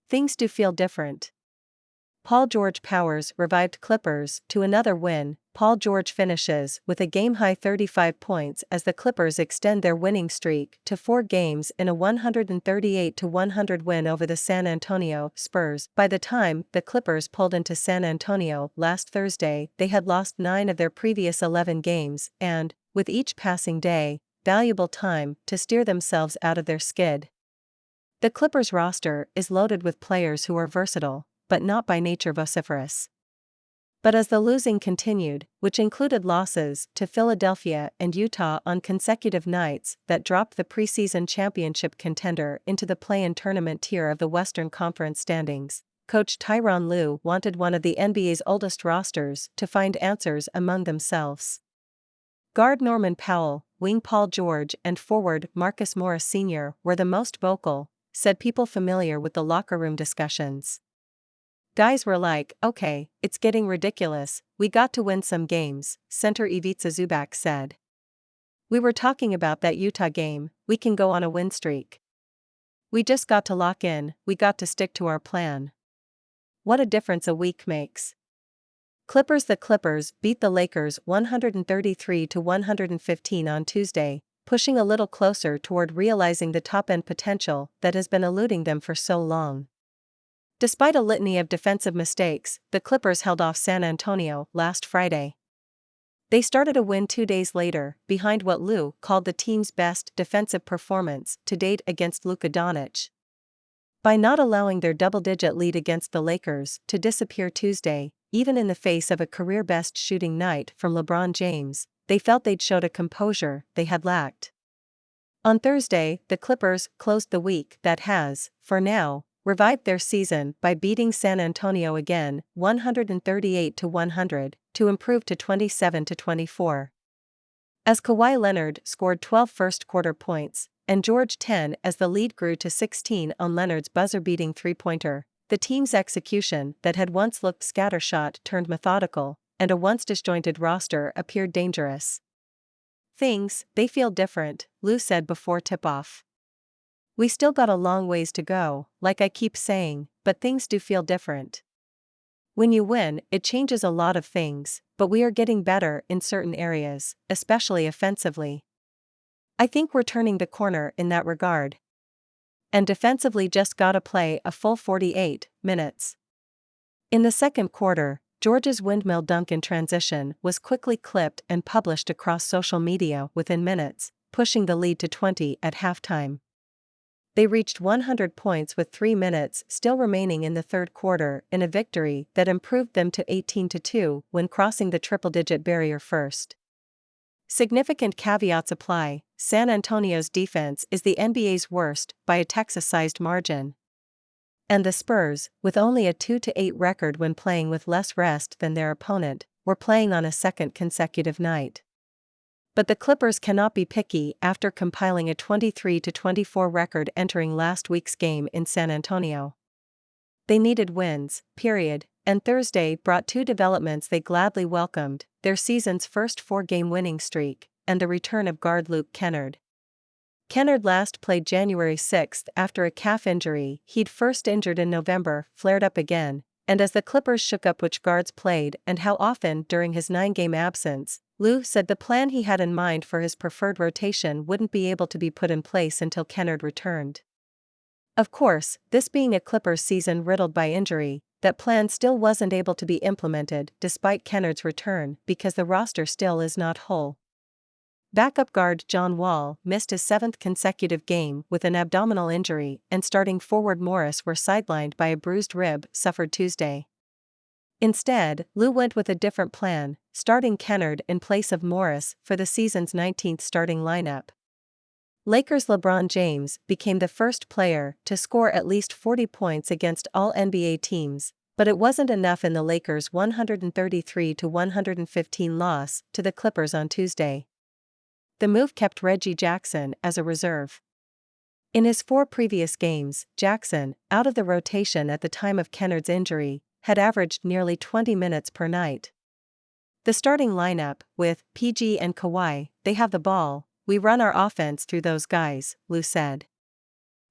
things do feel different. Paul George powers revived Clippers to another win. Paul George finishes with a game-high 35 points as the Clippers extend their winning streak to 4 games in a 138-100 win over the San Antonio Spurs. By the time the Clippers pulled into San Antonio last Thursday, they had lost 9 of their previous 11 games and, with each passing day, valuable time to steer themselves out of their skid. The Clippers roster is loaded with players who are versatile, but not by nature vociferous. But as the losing continued, which included losses to Philadelphia and Utah on consecutive nights that dropped the preseason championship contender into the play-in tournament tier of the Western Conference standings, coach Tyronn Lue wanted one of the NBA's oldest rosters to find answers among themselves. Guard Norman Powell, wing Paul George and forward Marcus Morris Sr. were the most vocal, said people familiar with the locker room discussions. Guys were like, okay, it's getting ridiculous, we got to win some games, center Ivica Zubac said. We were talking about that Utah game, we can go on a win streak. We just got to lock in, we got to stick to our plan. What a difference a week makes. Clippers. The Clippers beat the Lakers 133-115 on Tuesday, pushing a little closer toward realizing the top-end potential that has been eluding them for so long. Despite a litany of defensive mistakes, the Clippers held off San Antonio last Friday. They started a win 2 days later, behind what Lue called the team's best defensive performance to date against Luka Doncic. By not allowing their double-digit lead against the Lakers to disappear Tuesday, even in the face of a career-best shooting night from LeBron James, they felt they'd showed a composure they had lacked. On Thursday, the Clippers closed the week that has, for now, revived their season by beating San Antonio again, 138-100, to improve to 27-24. As Kawhi Leonard scored 12 first-quarter points, and George 10 as the lead grew to 16 on Leonard's buzzer-beating three-pointer, the team's execution that had once looked scattershot turned methodical, and a once disjointed roster appeared dangerous. They feel different, Lue said before tip-off. We still got a long ways to go, like I keep saying, but things do feel different. When you win, it changes a lot of things, but we are getting better in certain areas, especially offensively. I think we're turning the corner in that regard. And defensively just gotta play a full 48 minutes. In the second quarter, George's windmill dunk in transition was quickly clipped and published across social media within minutes, pushing the lead to 20 at halftime. They reached 100 points with 3 minutes still remaining in the third quarter in a victory that improved them to 18-2 when crossing the triple-digit barrier first. Significant caveats apply. San Antonio's defense is the NBA's worst by a Texas-sized margin. And the Spurs, with only a 2-8 record when playing with less rest than their opponent, were playing on a second consecutive night. But the Clippers cannot be picky after compiling a 23-24 record entering last week's game in San Antonio. They needed wins, period, and Thursday brought 2 developments they gladly welcomed: their season's first 4-game winning streak, and the return of guard Luke Kennard. Kennard last played January 6 after a calf injury he'd first injured in November flared up again, and as the Clippers shook up which guards played and how often during his 9-game absence, Lue said the plan he had in mind for his preferred rotation wouldn't be able to be put in place until Kennard returned. Of course, this being a Clippers season riddled by injury, that plan still wasn't able to be implemented despite Kennard's return because the roster still is not whole. Backup guard John Wall missed his 7th consecutive game with an abdominal injury, and starting forward Morris were sidelined by a bruised rib suffered Tuesday. Instead, Lue went with a different plan, starting Kennard in place of Morris for the season's 19th starting lineup. Lakers' LeBron James became the first player to score at least 40 points against all NBA teams, but it wasn't enough in the Lakers' 133-115 loss to the Clippers on Tuesday. The move kept Reggie Jackson as a reserve. In his 4 previous games, Jackson, out of the rotation at the time of Kennard's injury, had averaged nearly 20 minutes per night. The starting lineup, with PG and Kawhi, they have the ball, we run our offense through those guys, Lue said.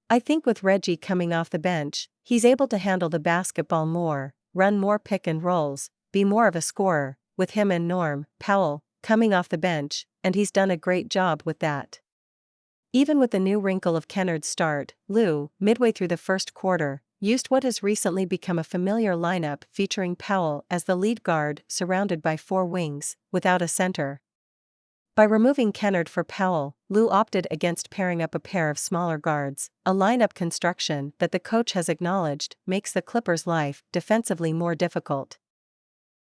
I think with Reggie coming off the bench, He's able to handle the basketball more, run more pick and rolls, be more of a scorer, with him and Norm Powell coming off the bench, and he's done a great job with that. Even with the new wrinkle of Kennard's start, Lue, midway through the first quarter, used what has recently become a familiar lineup featuring Powell as the lead guard surrounded by 4 wings, without a center. By removing Kennard for Powell, Lue opted against pairing up a pair of smaller guards, a lineup construction that the coach has acknowledged makes the Clippers' life defensively more difficult.